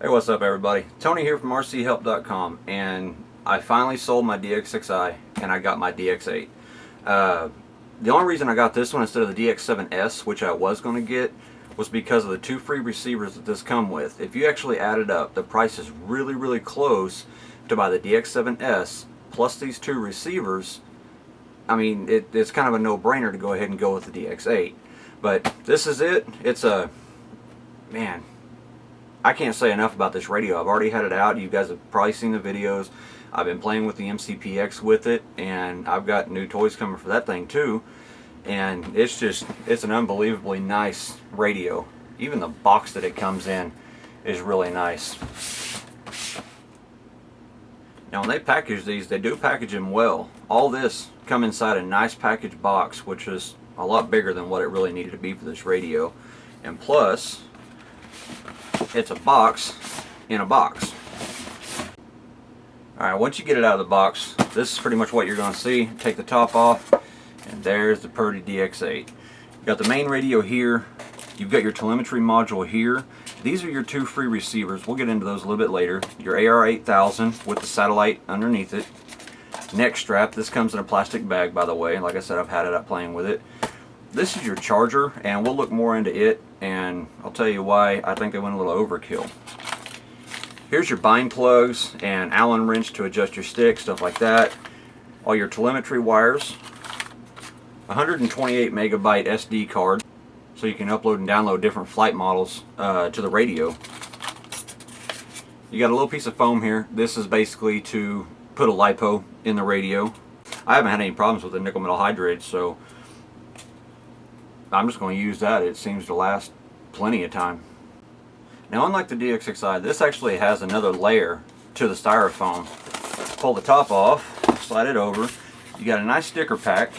Hey, what's up everybody? Tony here from RcHelpDotCom, and I finally sold my DX6i and I got my DX8. The only reason I got this one instead of the DX7S, which I was going to get, was because of the two free receivers that this come with. If you actually add it up, the price is really close to buy the DX7S plus these two receivers. I mean, it's kind of a no-brainer to go ahead and go with the DX8. But this is it. It's a, man, I can't say enough about this radio. I've already had it out. You guys have probably seen the videos. I've been playing with the MCPX with it, and I've got new toys coming for that thing too. And it's an unbelievably nice radio. Even the box that it comes in is really nice. Now when they package these, they do package them well. All this come inside a nice package box, which is a lot bigger than what it really needed to be for this radio. And plus, it's a box in a box. Alright, once you get it out of the box, this is pretty much what you're going to see. Take the top off, and there's the Purdy DX8. You've got the main radio here. You've got your telemetry module here. These are your two free receivers. We'll get into those a little bit later. Your AR8000 with the satellite underneath it. Neck strap. This comes in a plastic bag, by the way. Like I said, I've had it up playing with it. This is your charger, and we'll look more into it, and I'll tell you why I think they went a little overkill. Here's your bind plugs and Allen wrench to adjust your stick, stuff like that. All your telemetry wires. 128 megabyte SD card, so you can upload and download different flight models to the radio. You got a little piece of foam here. This is basically to put a LiPo in the radio. I haven't had any problems with the nickel metal hydride, so I'm just going to use that. It seems to last plenty of time. Now, unlike the DX6i, this actually has another layer to the styrofoam. Pull the top off, slide it over. You got a nice sticker pack.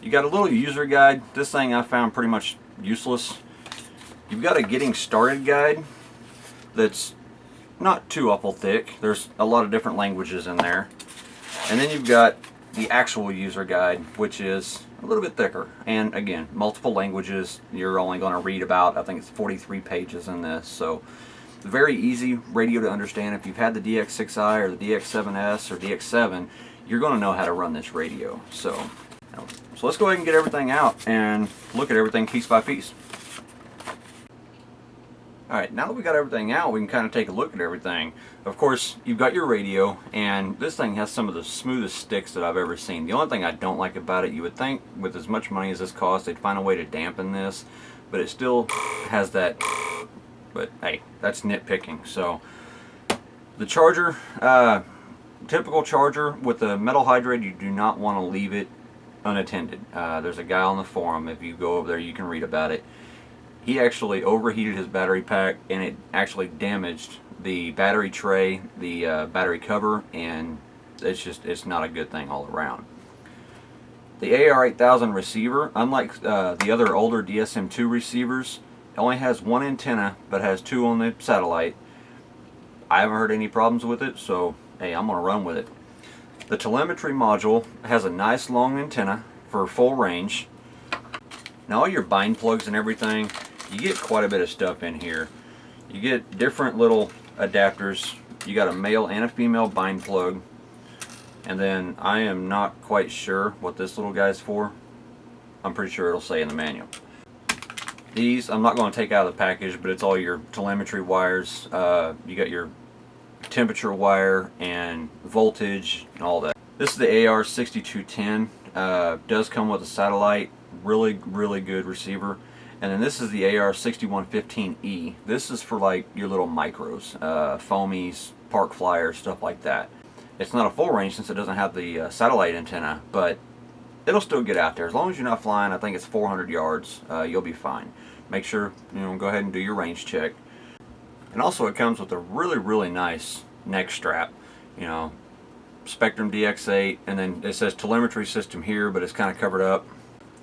You got a little user guide. This thing I found pretty much useless. You've got a getting started guide that's not too awful thick. There's a lot of different languages in there. And then you've got the actual user guide, which is a little bit thicker, and again, multiple languages. You're only going to read about, I think it's 43 pages in this, so very easy radio to understand. If you've had the DX6i or the DX7S or DX7, you're going to know how to run this radio. So let's go ahead and get everything out and look at everything piece by piece. Alright, now that we got everything out, we can kind of take a look at everything. Of course, you've got your radio, and this thing has some of the smoothest sticks that I've ever seen. The only thing I don't like about it, you would think with as much money as this costs, they'd find a way to dampen this, but it still has that, but hey, that's nitpicking. So, the charger, typical charger with the metal hydride, you do not want to leave it unattended. There's a guy on the forum, if you go over there you can read about it. He actually overheated his battery pack, and it actually damaged the battery tray, the battery cover, and it's not a good thing all around. The AR8000 receiver, unlike the other older DSM2 receivers, only has one antenna but has two on the satellite. I haven't heard any problems with it, so hey, I'm going to run with it. The telemetry module has a nice long antenna for full range. Now all your bind plugs and everything, you get quite a bit of stuff in here. You get different little adapters. You got a male and a female bind plug. And then I am not quite sure what this little guy's for. I'm pretty sure it'll say in the manual. These I'm not going to take out of the package, but it's all your telemetry wires. You got your temperature wire and voltage and all that. This is the AR6210. Does come with a satellite. Really good receiver. And then this is the AR6115E. This is for like your little micros, foamies, park flyers, stuff like that. It's not a full range since it doesn't have the satellite antenna, but it'll still get out there. As long as you're not flying, I think it's 400 yards, you'll be fine. Make sure, go ahead and do your range check. And also it comes with a really nice neck strap. Spectrum DX8, and then it says telemetry system here, but it's kind of covered up.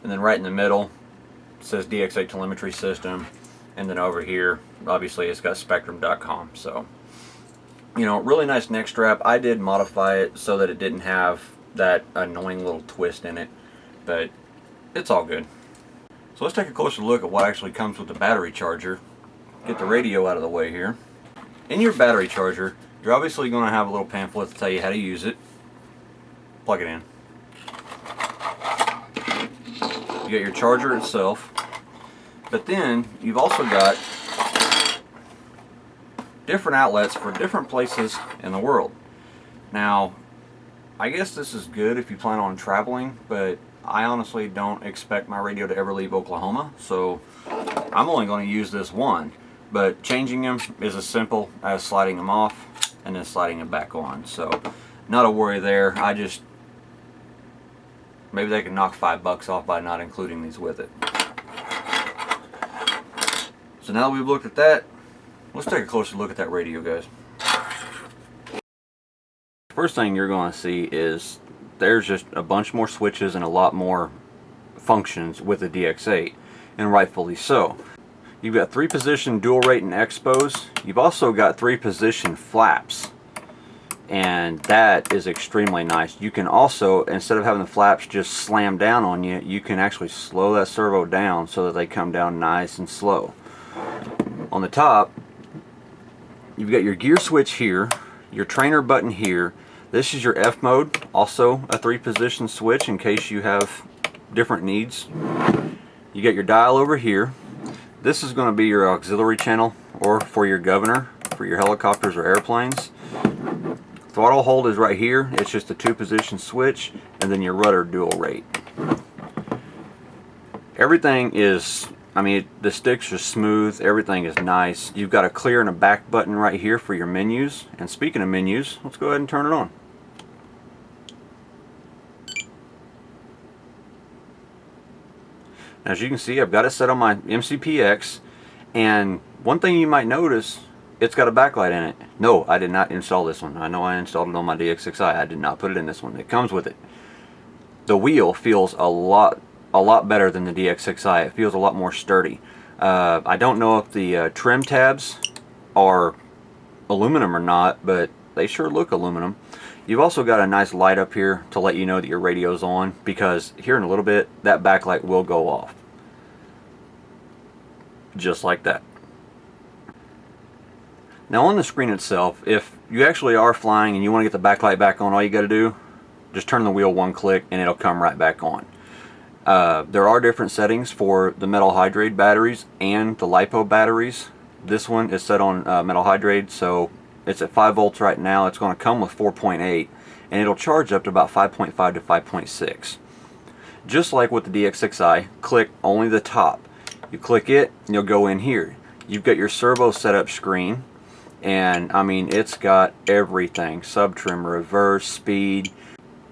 And then right in the middle, it says DX8 telemetry system, and then over here, obviously it's got RcHelpDotCom. So, really nice neck strap. I did modify it so that it didn't have that annoying little twist in it, but it's all good. So let's take a closer look at what actually comes with the battery charger. Get the radio out of the way here. in your battery charger, you're obviously going to have a little pamphlet to tell you how to use it. Plug it in. You got your charger itself, but then you've also got different outlets for different places in the world. Now, I guess this is good if you plan on traveling, but I honestly don't expect my radio to ever leave Oklahoma, so I'm only going to use this one. But changing them is as simple as sliding them off and then sliding them back on. So not a worry there. Maybe they can knock $5 off by not including these with it. So now that we've looked at that, let's take a closer look at that radio, guys. First thing you're going to see is there's just a bunch more switches and a lot more functions with the DX8, and rightfully so. You've got 3-position dual rate and expos. You've also got 3-position flaps, and that is extremely nice. You can also, instead of having the flaps just slam down on you, you can actually slow that servo down so that they come down nice and slow. On the top, you've got your gear switch here, your trainer button here. This is your F mode, also a 3-position switch in case you have different needs. You got your dial over here. This is going to be your auxiliary channel, or for your governor, for your helicopters or airplanes. Throttle hold is right here. It's just a 2-position switch, and then your rudder dual rate. Everything is, the sticks are smooth, everything is nice. You've got a clear and a back button right here for your menus. And speaking of menus, let's go ahead and turn it on. As you can see, I've got it set on my MCPX, and one thing you might notice, it's got a backlight in it. No, I did not install this one. I know I installed it on my DX6i. I did not put it in this one. It comes with it. The wheel feels a lot better than the DX6i. It feels a lot more sturdy. I don't know if the trim tabs are aluminum or not, but they sure look aluminum. You've also got a nice light up here to let you know that your radio's on, because here in a little bit that backlight will go off. Just like that. Now on the screen itself, if you actually are flying and you want to get the backlight back on, all you got to do, just turn the wheel 1 click and it'll come right back on. There are different settings for the metal hydrate batteries and the LiPo batteries. This one is set on metal hydrate, so it's at 5 volts right now. It's going to come with 4.8, and it'll charge up to about 5.5 to 5.6. Just like with the DX6i, click only the top. You click it, and you'll go in here. You've got your servo setup screen, and it's got everything: sub trim, reverse, speed.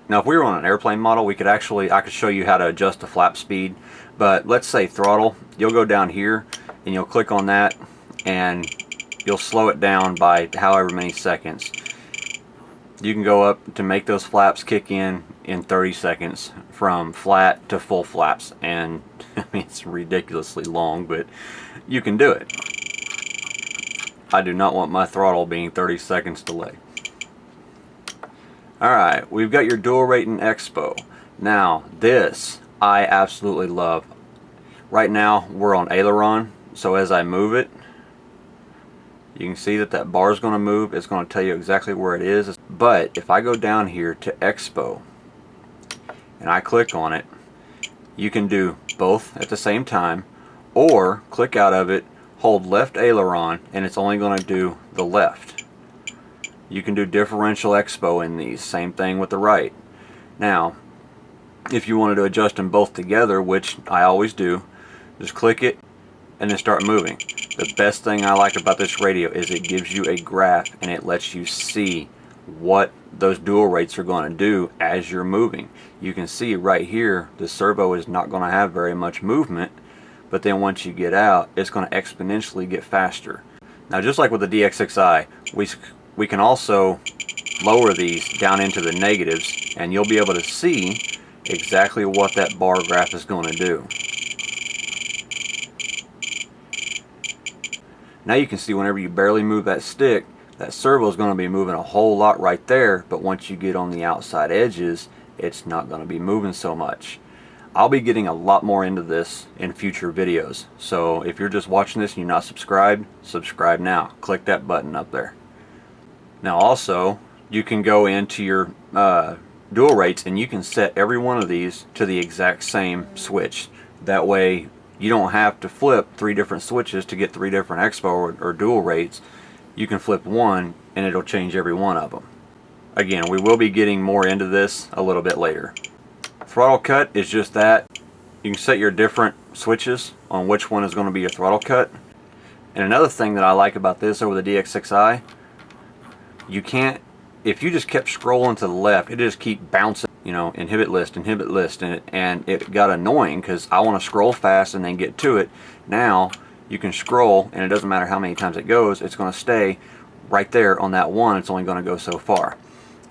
Now if we were on an airplane model, I could show you how to adjust the flap speed, but let's say throttle, you'll go down here and you'll click on that and you'll slow it down by however many seconds. You can go up to make those flaps kick in 30 seconds from flat to full flaps, and it's ridiculously long, but you can do it. I do not want my throttle being 30 seconds delay. Alright, we've got your dual rate and Expo. Now this I absolutely love. Right now we're on aileron, so as I move it, you can see that bar is going to move. It's going to tell you exactly where it is. But if I go down here to Expo and I click on it, you can do both at the same time, or click out of it, hold left aileron, and it's only going to do the left. You can do differential Expo in these. Same thing with the right. Now, if you wanted to adjust them both together, which I always do, just click it and then start moving. The best thing I like about this radio is it gives you a graph and it lets you see what those dual rates are going to do as you're moving. You can see right here the servo is not going to have very much movement, but then once you get out, it's going to exponentially get faster. Now just like with the DX6i, we can also lower these down into the negatives, and you'll be able to see exactly what that bar graph is going to do. Now you can see whenever you barely move that stick, that servo is going to be moving a whole lot right there, but once you get on the outside edges, it's not going to be moving so much. I'll be getting a lot more into this in future videos. So if you're just watching this and you're not subscribed, subscribe now. Click that button up there. Now also, you can go into your dual rates and you can set every one of these to the exact same switch. That way you don't have to flip 3 different switches to get 3 different Expo or dual rates. You can flip one and it'll change every one of them. Again, we will be getting more into this a little bit later. Throttle cut is just that. You can set your different switches on which one is going to be your throttle cut. And another thing that I like about this over the DX6i, you can't, if you just kept scrolling to the left, it just keep bouncing, you know, inhibit list, and it got annoying because I want to scroll fast and then get to it. Now you can scroll and it doesn't matter how many times it goes, it's going to stay right there on that one. It's only going to go so far.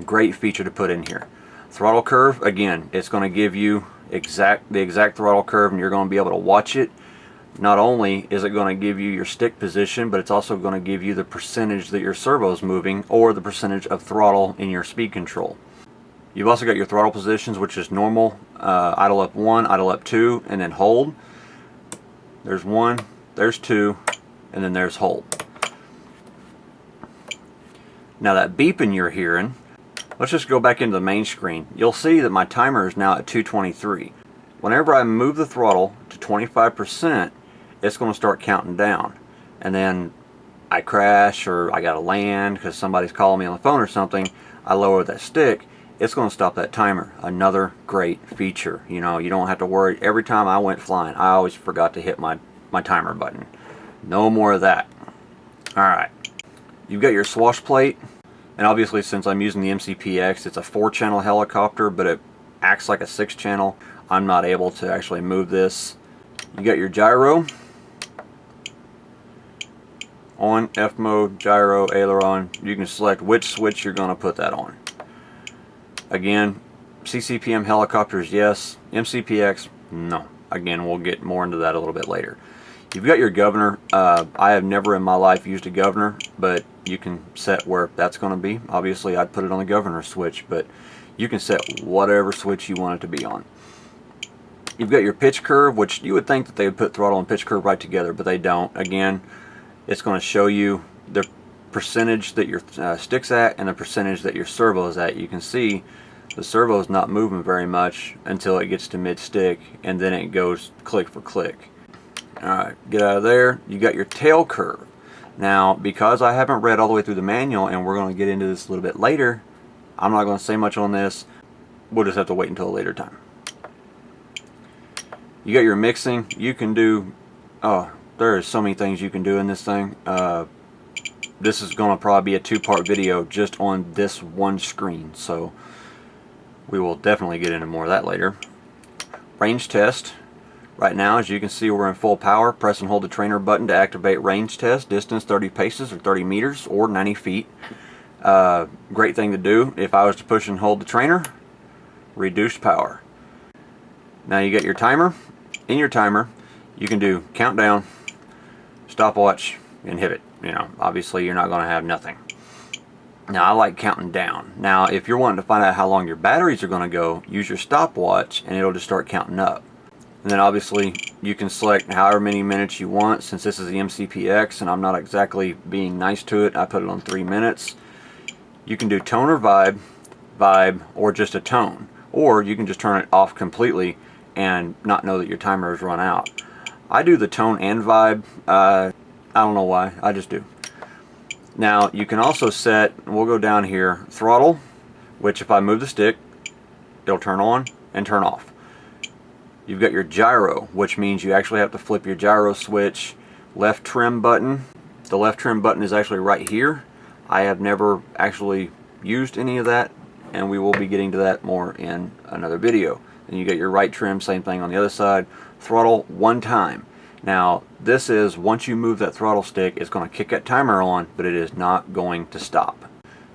Great feature to put in here. Throttle curve, again, it's going to give you the exact throttle curve, and you're going to be able to watch it. Not only is it going to give you your stick position, but it's also going to give you the percentage that your servo is moving, or the percentage of throttle in your speed control. You've also got your throttle positions, which is normal, idle up 1, idle up 2, and then hold. There's 1, there's 2, and then there's hold. Now that beeping you're hearing, let's just go back into the main screen. You'll see that my timer is now at 223. Whenever I move the throttle to 25%, it's going to start counting down. And then I crash, or I got to land because somebody's calling me on the phone or something, I lower that stick, it's going to stop that timer. Another great feature. You know, you don't have to worry. Every time I went flying, I always forgot to hit my timer button. No more of that. Alright, you've got your swash plate. And obviously, since I'm using the MCPX, it's a 4-channel helicopter, but it acts like a 6-channel. I'm not able to actually move this. You got your gyro. On, F mode, gyro, aileron. You can select which switch you're going to put that on. Again, CCPM helicopters, yes. MCPX, no. Again, we'll get more into that a little bit later. You've got your governor. I have never in my life used a governor, but you can set where that's going to be. Obviously, I'd put it on the governor switch, but you can set whatever switch you want it to be on. You've got your pitch curve, which you would think that they would put throttle and pitch curve right together, but they don't. Again, it's going to show you the percentage that your stick's at and the percentage that your servo is at. You can see the servo is not moving very much until it gets to mid-stick, and then it goes click for click. Alright, get out of there. You got your tail curve. Now, because I haven't read all the way through the manual, and we're going to get into this a little bit later, I'm not going to say much on this. We'll just have to wait until a later time. You got your mixing. You can do, oh, there are so many things you can do in this thing. This is going to probably be a 2-part video just on this one screen, so we will definitely get into more of that later. Range test. Right now, as you can see, we're in full power. Press and hold the trainer button to activate range test. Distance 30 paces or 30 meters or 90 feet. Great thing to do if I was to push and hold the trainer. Reduced power. Now you get your timer. In your timer, you can do countdown, stopwatch, inhibit. You know, obviously you're not going to have nothing. Now I like counting down. Now if you're wanting to find out how long your batteries are going to go, use your stopwatch and it'll just start counting up. And then obviously you can select however many minutes you want. Since this is the MCPX and I'm not exactly being nice to it, I put it on 3 minutes. You can do tone or vibe, or just a tone. Or you can just turn it off completely and not know that your timer has run out. I do the tone and vibe. I don't know why, I just do. Now you can also set, we'll go down here, throttle, which if I move the stick, it'll turn on and turn off. You've got your gyro, which means you actually have to flip your gyro switch. Left trim button. The left trim button is actually right here. I have never actually used any of that, and we will be getting to that more in another video. Then you get your right trim, same thing on the other side. Throttle 1 time. Now this is, once you move that throttle stick, it's going to kick that timer on, but it is not going to stop.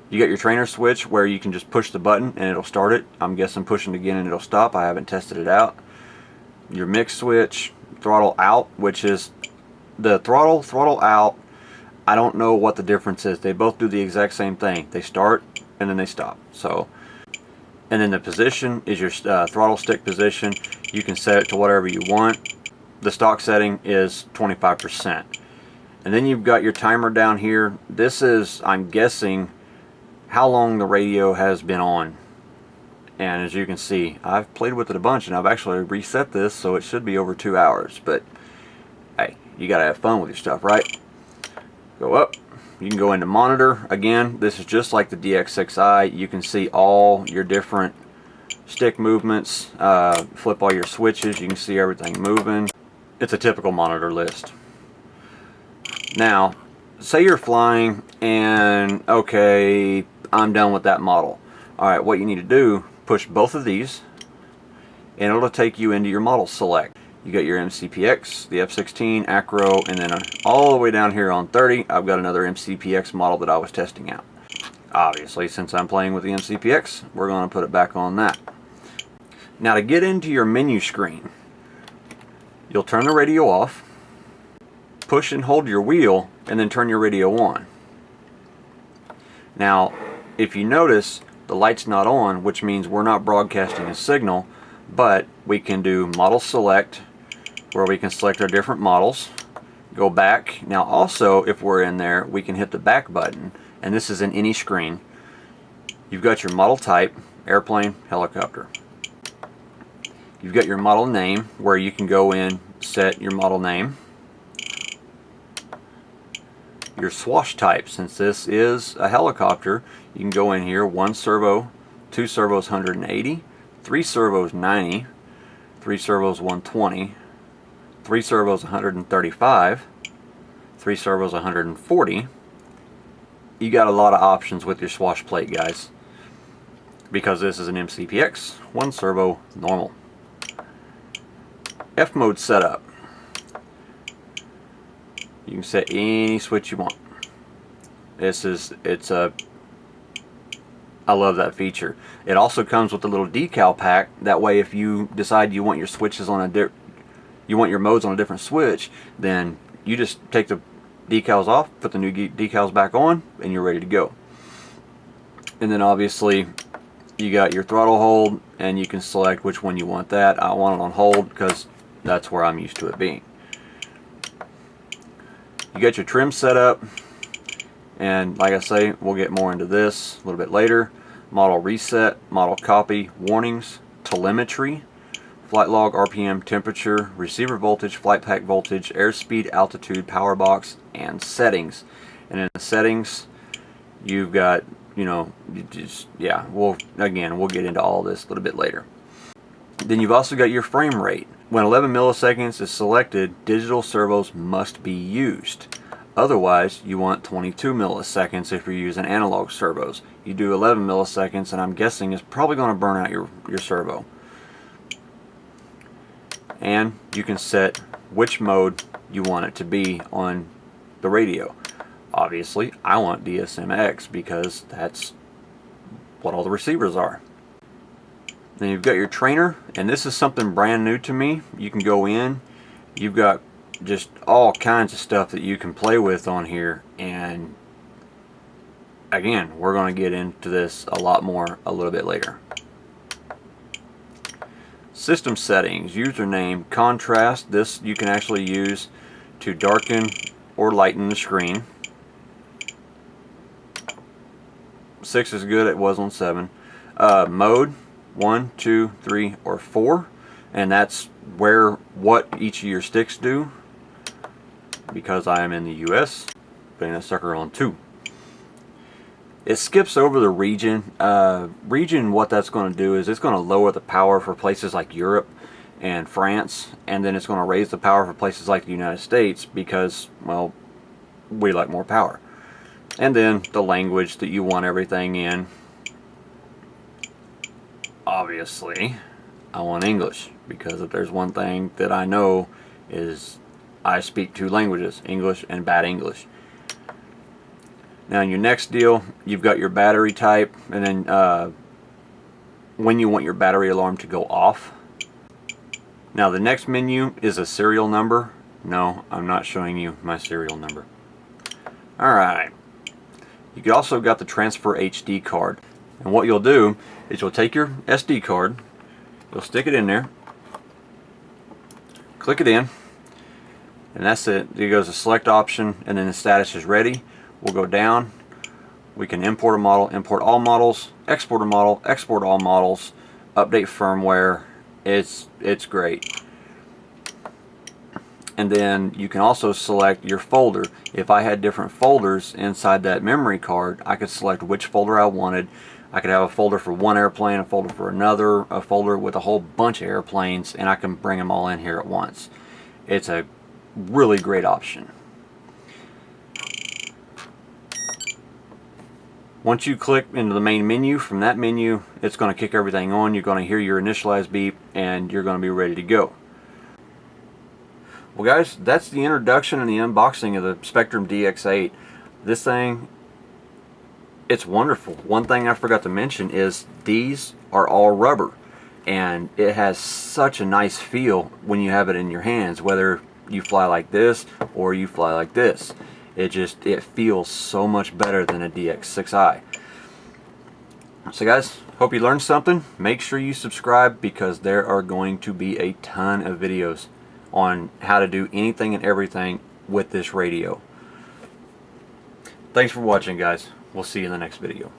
You got your trainer switch where you can just push the button and it'll start it. I'm guessing pushing again and it'll stop. I haven't tested it out. Your mix switch, throttle out, which is the throttle out. I don't know what the difference is. They both do the exact same thing. They start and then they stop. So, and then the position is your throttle stick position. You can set it to whatever you want. The stock setting is 25%. And then you've got your timer down here. This is, I'm guessing, how long the radio has been on. And as you can see, I've played with it a bunch, and I've actually reset this, so it should be over 2 hours. But hey, you gotta have fun with your stuff, right? Go up. You can go into monitor. Again, this is just like the DX6i. You can see all your different stick movements, flip all your switches, you can see everything moving. It's a typical monitor list. Now, say you're flying and okay, I'm done with that model. Alright, what you need to do, push both of these and it'll take you into your model select. You got your MCPX, the F16, Acro, and then all the way down here on 30, I've got another MCPX model that I was testing out. Obviously, since I'm playing with the MCPX, we're going to put it back on that. Now to get into your menu screen, you'll turn the radio off, push and hold your wheel, and then turn your radio on. Now, if you notice, the light's not on, which means we're not broadcasting a signal, but we can do model select, where we can select our different models, go back. Now also, if we're in there, we can hit the back button, and this is in any screen. You've got your model type, airplane, helicopter. You've got your model name, where you can go in, set your model name. Your swash type, since this is a helicopter, you can go in here, 1 servo, 2 servos 180, 3 servos 90, 3 servos 120, 3 servos 135, 3 servos 140. You got a lot of options with your swash plate, guys. Because this is an MCPX, 1 servo normal. F mode setup. You can set any switch you want. I love that feature. It also comes with a little decal pack. That way, if you decide you want your switches on you want your modes on a different switch, then you just take the decals off, put the new decals back on, and you're ready to go. And then obviously, you got your throttle hold, and you can select which one you want that. I want it on hold because that's where I'm used to it being. You got your trim set up, and like I say, we'll get more into this a little bit later. Model reset, model copy, warnings, telemetry, flight log, RPM, temperature, receiver voltage, flight pack voltage, airspeed, altitude, power box, and settings. And in the settings, you've got, you know, yeah, we'll get into all this a little bit later. Then you've also got your frame rate. When 11 milliseconds is selected, digital servos must be used. Otherwise, you want 22 milliseconds if you're using analog servos. You do 11 milliseconds, and I'm guessing it's probably going to burn out your servo. And you can set which mode you want it to be on the radio. Obviously, I want DSMX because that's what all the receivers are. Then you've got your trainer, and this is something brand new to me. You can go in, you've got just all kinds of stuff that you can play with on here, and again, we're going to get into this a lot more a little bit later. System settings, username, contrast. This you can actually use to darken or lighten the screen. 6 is good, it was on 7. Mode, 1, 2, 3, or 4, and that's what each of your sticks do. Because I am in the US, putting that sucker on 2. It skips over the region. What that's going to do is it's going to lower the power for places like Europe and France, and then it's going to raise the power for places like the United States because, well, we like more power. And then the language that you want everything in. Obviously, I want English, because if there's one thing that I know is I speak 2 languages, English and bad English. Now in your next deal, you've got your battery type, and then when you want your battery alarm to go off. Now the next menu is a serial number. No, I'm not showing you my serial number. Alright. You also got the transfer HD card. And what you'll do is you'll take your SD card, you'll stick it in there, click it in, and that's it. It goes to select option, and then the status is ready. We'll go down. We can import a model, import all models, export a model, export all models, update firmware. It's great. And then you can also select your folder. If I had different folders inside that memory card, I could select which folder I wanted. I could have a folder for one airplane, a folder for another, a folder with a whole bunch of airplanes, and I can bring them all in here at once. It's a really great option. Once you click into the main menu, from that menu, it's going to kick everything on. You're going to hear your initialize beep, and you're going to be ready to go. Well guys, that's the introduction and the unboxing of the Spectrum DX8. This thing, it's wonderful. One thing I forgot to mention is these are all rubber, and it has such a nice feel when you have it in your hands, whether you fly like this or you fly like this. It feels so much better than a DX6i. So guys, hope you learned something. Make sure you subscribe, because there are going to be a ton of videos on how to do anything and everything with this radio. Thanks for watching, guys. We'll see you in the next video.